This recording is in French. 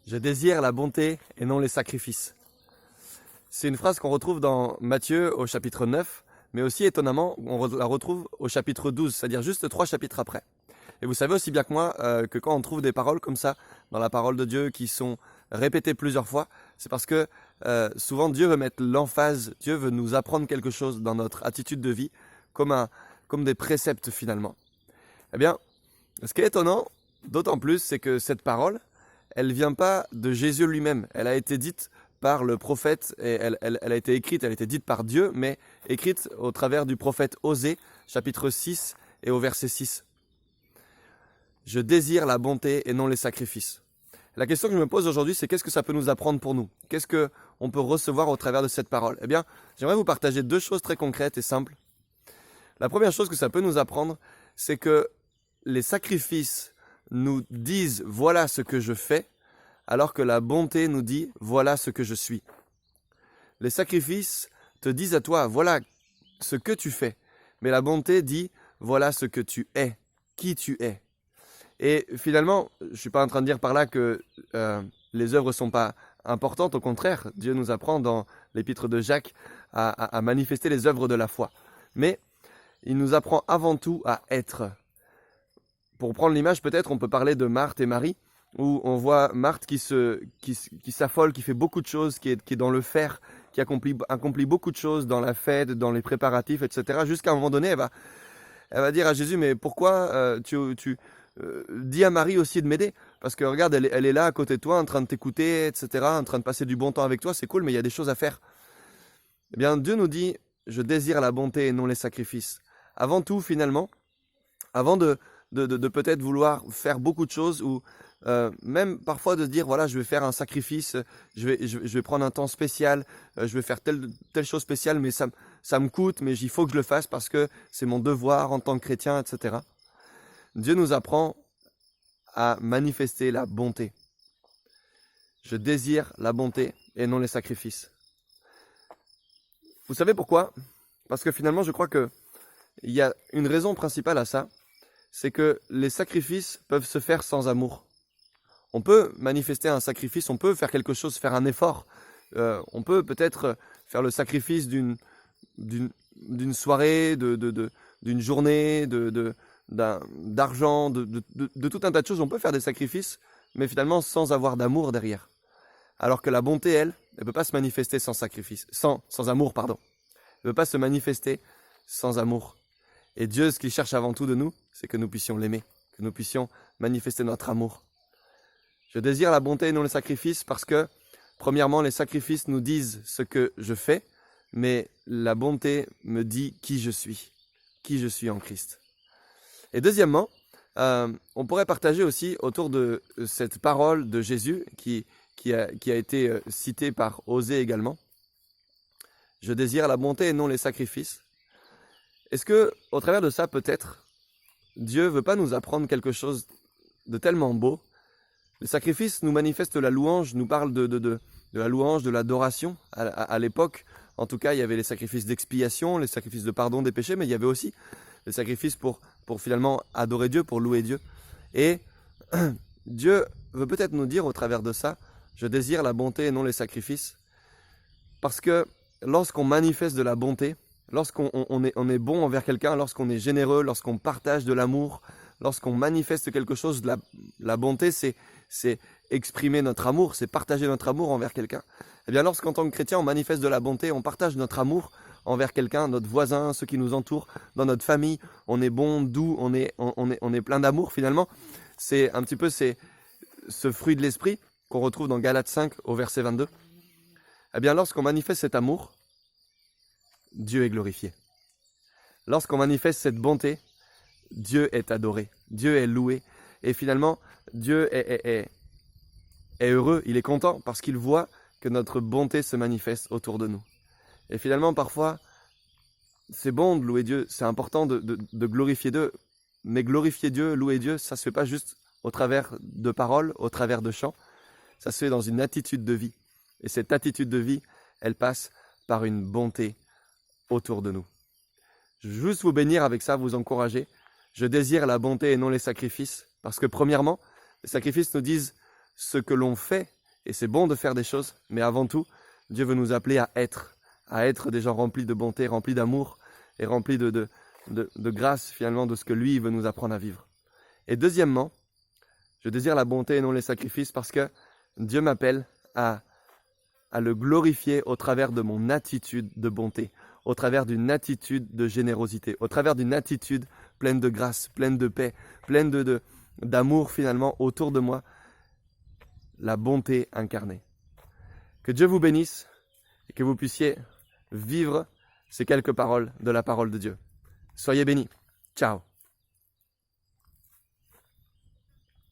Je désire la bonté et non les sacrifices. C'est une phrase qu'on retrouve dans Matthieu au chapitre 9, mais aussi étonnamment, on la retrouve au chapitre 12, c'est-à-dire juste 3 chapitres après. Et vous savez aussi bien que moi que quand on trouve des paroles comme ça dans la parole de Dieu qui sont répétées plusieurs fois, c'est parce que souvent Dieu veut mettre l'emphase, Dieu veut nous apprendre quelque chose dans notre attitude de vie, comme des préceptes finalement. Eh bien, ce qui est étonnant, d'autant plus, c'est que cette parole, elle vient pas de Jésus lui-même. Elle a été dite par le prophète, et elle a été écrite, elle a été dite par Dieu, mais écrite au travers du prophète Osée, chapitre 6 et au verset 6. Je désire la bonté et non les sacrifices. La question que je me pose aujourd'hui, c'est qu'est-ce que ça peut nous apprendre pour nous? Qu'est-ce qu'on peut recevoir au travers de cette parole? Eh bien, j'aimerais vous partager 2 choses très concrètes et simples. La première chose que ça peut nous apprendre, c'est que les sacrifices nous disent « voilà ce que je fais », alors que la bonté nous dit « voilà ce que je suis ». Les sacrifices te disent à toi « voilà ce que tu fais », mais la bonté dit « voilà ce que tu es, qui tu es ». Et finalement, je ne suis pas en train de dire par là que les œuvres ne sont pas importantes, au contraire, Dieu nous apprend dans l'épître de Jacques à manifester les œuvres de la foi. Mais il nous apprend avant tout à être. Pour prendre l'image, peut-être, on peut parler de Marthe et Marie, où on voit Marthe qui s'affole, qui fait beaucoup de choses, qui est dans le faire, qui accomplit beaucoup de choses dans la fête, dans les préparatifs, etc. Jusqu'à un moment donné, elle va dire à Jésus, mais pourquoi tu dis à Marie aussi de m'aider? Parce que regarde, elle est là à côté de toi, en train de t'écouter, etc., en train de passer du bon temps avec toi, c'est cool, mais il y a des choses à faire. Eh bien, Dieu nous dit, je désire la bonté et non les sacrifices. Avant tout, finalement, avant de peut-être vouloir faire beaucoup de choses ou même parfois de dire voilà je vais faire un sacrifice, je vais prendre un temps spécial, je vais faire telle chose spéciale mais ça me coûte mais il faut que je le fasse parce que c'est mon devoir en tant que chrétien, etc. Dieu nous apprend à manifester la bonté. Je désire la bonté et non les sacrifices. Vous savez pourquoi? Parce que finalement je crois que il y a une raison principale à ça, c'est que les sacrifices peuvent se faire sans amour. On peut manifester un sacrifice, on peut faire quelque chose, faire un effort. On peut peut-être faire le sacrifice d'une soirée, d'une journée, d'argent, de tout un tas de choses. On peut faire des sacrifices, mais finalement sans avoir d'amour derrière. Alors que la bonté, elle ne peut pas se manifester sans sacrifice, sans amour, pardon. Elle ne peut pas se manifester sans amour. Et Dieu, ce qu'il cherche avant tout de nous, c'est que nous puissions l'aimer, que nous puissions manifester notre amour. Je désire la bonté et non le sacrifice parce que, premièrement, les sacrifices nous disent ce que je fais, mais la bonté me dit qui je suis en Christ. Et deuxièmement, on pourrait partager aussi autour de cette parole de Jésus qui a été citée par Osée également. Je désire la bonté et non les sacrifices. Est-ce que, au travers de ça, peut-être, Dieu ne veut pas nous apprendre quelque chose de tellement beau? Le sacrifice nous manifeste la louange, nous parle de la louange, de l'adoration. À l'époque, en tout cas, il y avait les sacrifices d'expiation, les sacrifices de pardon des péchés, mais il y avait aussi les sacrifices pour finalement adorer Dieu, pour louer Dieu. Et Dieu veut peut-être nous dire au travers de ça, je désire la bonté et non les sacrifices. Parce que lorsqu'on manifeste de la bonté, lorsqu'on est bon envers quelqu'un, lorsqu'on est généreux, lorsqu'on partage de l'amour, lorsqu'on manifeste quelque chose, la bonté, c'est exprimer notre amour, c'est partager notre amour envers quelqu'un. Eh bien, lorsqu'en tant que chrétien, on manifeste de la bonté, on partage notre amour envers quelqu'un, notre voisin, ceux qui nous entourent, dans notre famille, on est bon, doux, on est plein d'amour finalement. C'est un petit peu ce fruit de l'esprit qu'on retrouve dans Galates 5 au verset 22. Eh bien, lorsqu'on manifeste cet amour, Dieu est glorifié. Lorsqu'on manifeste cette bonté, Dieu est adoré, Dieu est loué. Et finalement, Dieu est heureux, il est content parce qu'il voit que notre bonté se manifeste autour de nous. Et finalement, parfois, c'est bon de louer Dieu, c'est important de glorifier Dieu. Mais glorifier Dieu, louer Dieu, ça ne se fait pas juste au travers de paroles, au travers de chants. Ça se fait dans une attitude de vie. Et cette attitude de vie, elle passe par une bonté autour de nous. Je veux juste vous bénir avec ça, vous encourager. Je désire la bonté et non les sacrifices. Parce que premièrement, les sacrifices nous disent ce que l'on fait, et c'est bon de faire des choses, mais avant tout, Dieu veut nous appeler à être des gens remplis de bonté, remplis d'amour et remplis de grâce finalement de ce que lui veut nous apprendre à vivre. Et deuxièmement, je désire la bonté et non les sacrifices parce que Dieu m'appelle à le glorifier au travers de mon attitude de bonté, au travers d'une attitude de générosité, au travers d'une attitude pleine de grâce, pleine de paix, pleine d'amour finalement autour de moi, la bonté incarnée. Que Dieu vous bénisse et que vous puissiez vivre ces quelques paroles de la parole de Dieu. Soyez bénis. Ciao.